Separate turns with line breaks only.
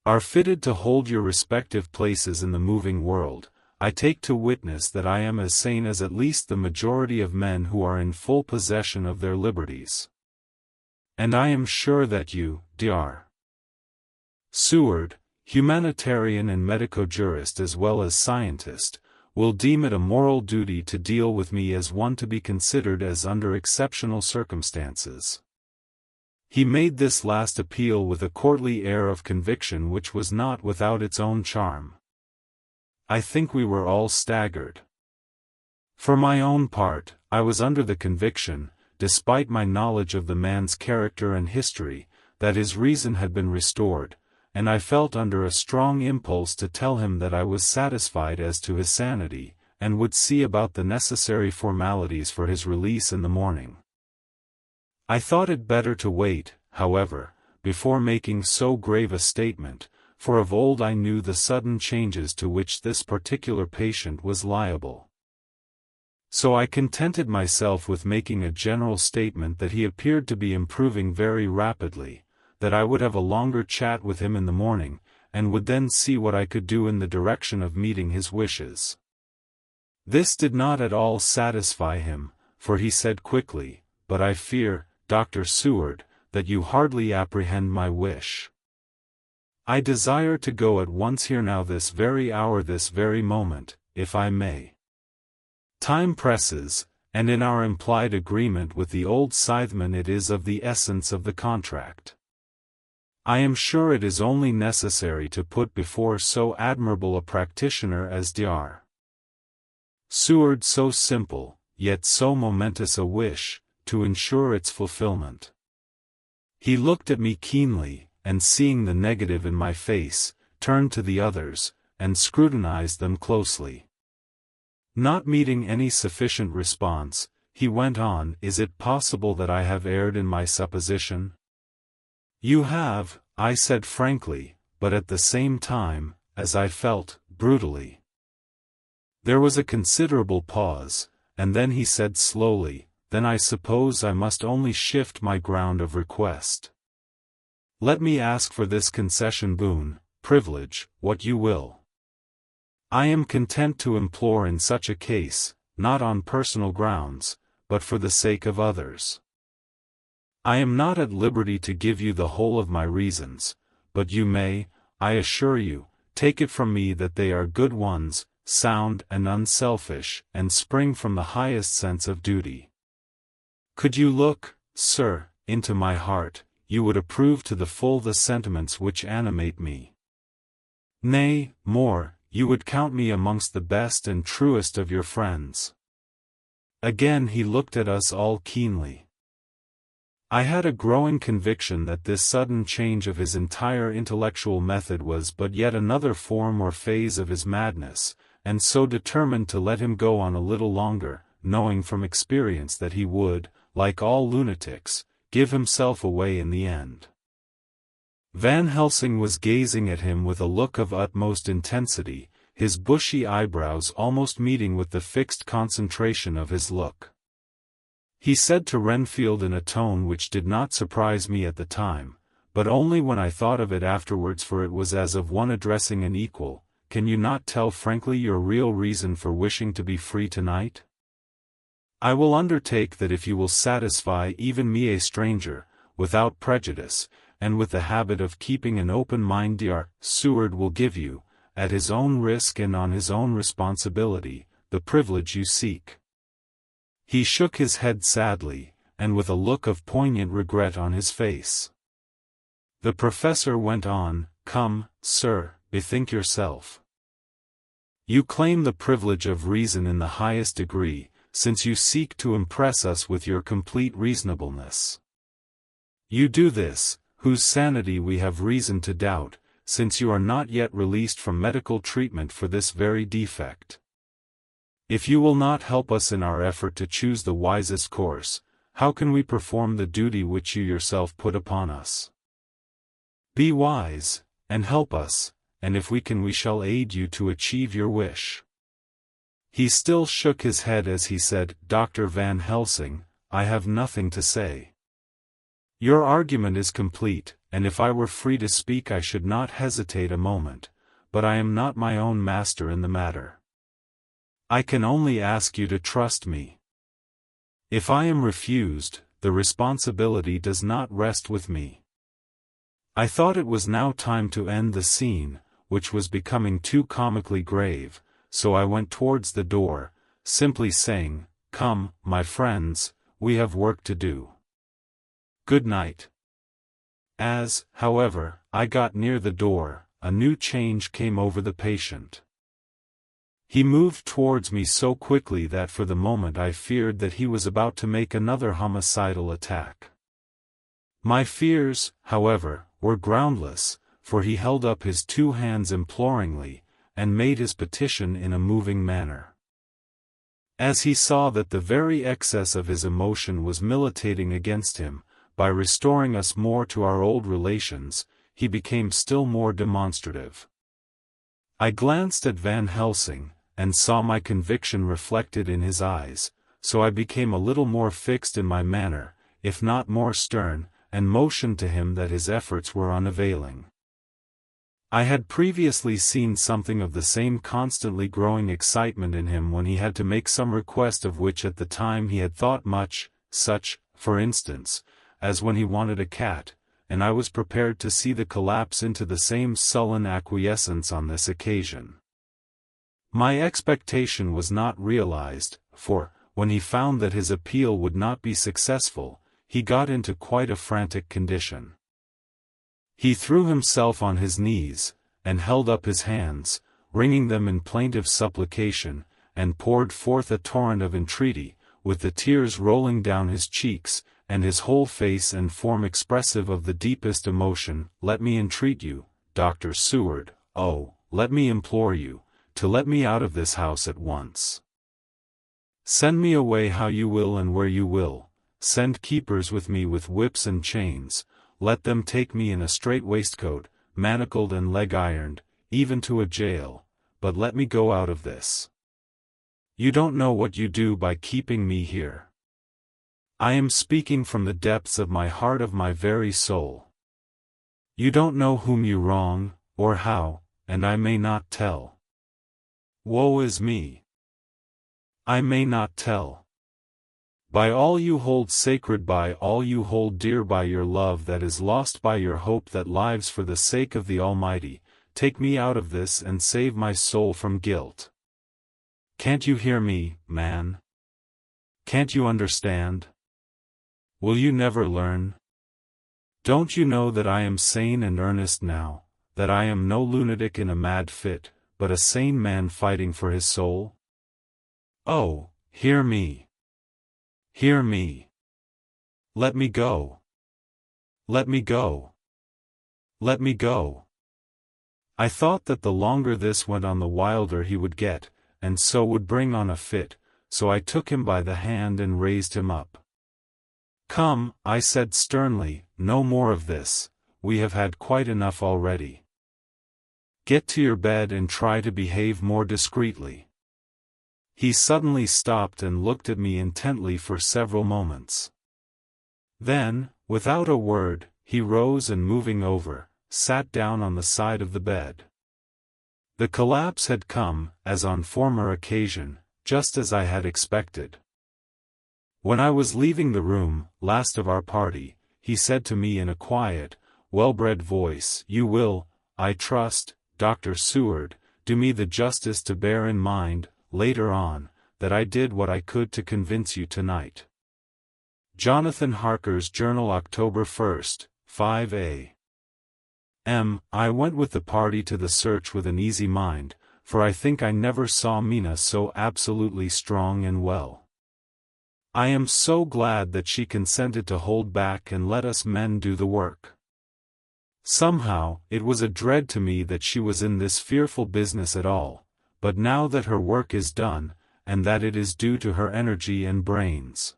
are fitted to hold your respective places in the moving world, I take to witness that I am as sane as at least the majority of men who are in full possession of their liberties. And I am sure that you, Dr. Seward, humanitarian and medico-jurist as well as scientist, will deem it a moral duty to deal with me as one to be considered as under exceptional circumstances. He made this last appeal with a courtly air of conviction which was not without its own charm. I think we were all staggered. For my own part, I was under the conviction, despite my knowledge of the man's character and history, that his reason had been restored, and I felt under a strong impulse to tell him that I was satisfied as to his sanity, and would see about the necessary formalities for his release in the morning. I thought it better to wait, however, before making so grave a statement, for of old I knew the sudden changes to which this particular patient was liable. So I contented myself with making a general statement that he appeared to be improving very rapidly, that I would have a longer chat with him in the morning, and would then see what I could do in the direction of meeting his wishes. This did not at all satisfy him, for he said quickly, "But I fear, Dr. Seward, that you hardly apprehend my wish. I desire to go at once here now this very hour this very moment, if I may. Time presses, and in our implied agreement with the old scytheman it is of the essence of the contract. I am sure it is only necessary to put before so admirable a practitioner as Dr. Seward so simple, yet so momentous a wish, to ensure its fulfillment." He looked at me keenly, and seeing the negative in my face, turned to the others, and scrutinized them closely. Not meeting any sufficient response, he went on, "Is it possible that I have erred in my supposition?" "You have," I said frankly, but at the same time, as I felt, brutally. There was a considerable pause, and then he said slowly, "Then I suppose I must only shift my ground of request. Let me ask for this concession boon, privilege, what you will. I am content to implore in such a case, not on personal grounds, but for the sake of others. I am not at liberty to give you the whole of my reasons, but you may, I assure you, take it from me that they are good ones, sound and unselfish, and spring from the highest sense of duty. Could you look, sir, into my heart, you would approve to the full the sentiments which animate me. Nay, more, you would count me amongst the best and truest of your friends." Again he looked at us all keenly. I had a growing conviction that this sudden change of his entire intellectual method was but yet another form or phase of his madness, and so determined to let him go on a little longer, knowing from experience that he would, like all lunatics, give himself away in the end. Van Helsing was gazing at him with a look of utmost intensity, his bushy eyebrows almost meeting with the fixed concentration of his look. He said to Renfield in a tone which did not surprise me at the time, but only when I thought of it afterwards, for it was as of one addressing an equal, "Can you not tell frankly your real reason for wishing to be free tonight? I will undertake that if you will satisfy even me, a stranger, without prejudice, and with the habit of keeping an open mind, Dr. Seward will give you, at his own risk and on his own responsibility, the privilege you seek." He shook his head sadly, and with a look of poignant regret on his face. The professor went on, "Come, sir, bethink yourself. You claim the privilege of reason in the highest degree, since you seek to impress us with your complete reasonableness. You do this, whose sanity we have reason to doubt, since you are not yet released from medical treatment for this very defect. If you will not help us in our effort to choose the wisest course, how can we perform the duty which you yourself put upon us? Be wise, and help us, and if we can we shall aid you to achieve your wish." He still shook his head as he said, "Dr. Van Helsing, I have nothing to say. Your argument is complete, and if I were free to speak I should not hesitate a moment, but I am not my own master in the matter. I can only ask you to trust me. If I am refused, the responsibility does not rest with me. I thought it was now time to end the scene, which was becoming too comically grave, so I went towards the door, simply saying, "Come, my friends, we have work to do. Good night." As, however, I got near the door, a new change came over the patient. He moved towards me so quickly that for the moment I feared that he was about to make another homicidal attack. My fears, however, were groundless, for he held up his two hands imploringly, and made his petition in a moving manner. As he saw that the very excess of his emotion was militating against him, by restoring us more to our old relations, he became still more demonstrative. I glanced at Van Helsing, and saw my conviction reflected in his eyes, so I became a little more fixed in my manner, if not more stern, and motioned to him that his efforts were unavailing. I had previously seen something of the same constantly growing excitement in him when he had to make some request of which at the time he had thought much, such, for instance, as when he wanted a cat, and I was prepared to see the collapse into the same sullen acquiescence on this occasion. My expectation was not realized, for, when he found that his appeal would not be successful, he got into quite a frantic condition. He threw himself on his knees, and held up his hands, wringing them in plaintive supplication, and poured forth a torrent of entreaty, with the tears rolling down his cheeks, and his whole face and form expressive of the deepest emotion. "Let me entreat you, Dr. Seward, oh, let me implore you, to let me out of this house at once. Send me away how you will and where you will, send keepers with me with whips and chains, let them take me in a strait waistcoat, manacled and leg-ironed, even to a jail, but let me go out of this. You don't know what you do by keeping me here. I am speaking from the depths of my heart, of my very soul. You don't know whom you wrong, or how, and I may not tell. Woe is me! I may not tell. By all you hold sacred, by all you hold dear, by your love that is lost, by your hope that lives for the sake of the Almighty, take me out of this and save my soul from guilt. Can't you hear me, man? Can't you understand? Will you never learn? Don't you know that I am sane and earnest now, that I am no lunatic in a mad fit, but a sane man fighting for his soul? Oh, hear me! Hear me! Let me go! Let me go! Let me go! I thought that the longer this went on the wilder he would get, and so would bring on a fit, so I took him by the hand and raised him up. Come, I said sternly, no more of this, we have had quite enough already. Get to your bed and try to behave more discreetly. He suddenly stopped and looked at me intently for several moments. Then, without a word, he rose and moving over, sat down on the side of the bed. The collapse had come, as on former occasion, just as I had expected. When I was leaving the room, last of our party, he said to me in a quiet, well-bred voice, "You will, I trust, Dr. Seward, do me the justice to bear in mind, later on, that I did what I could to convince you tonight." Jonathan Harker's Journal, October 1st, 5 a.m. I went with the party to the search with an easy mind, for I think I never saw Mina so absolutely strong and well. I am so glad that she consented to hold back and let us men do the work. Somehow, it was a dread to me that she was in this fearful business at all, but now that her work is done, and that it is due to her energy and brains,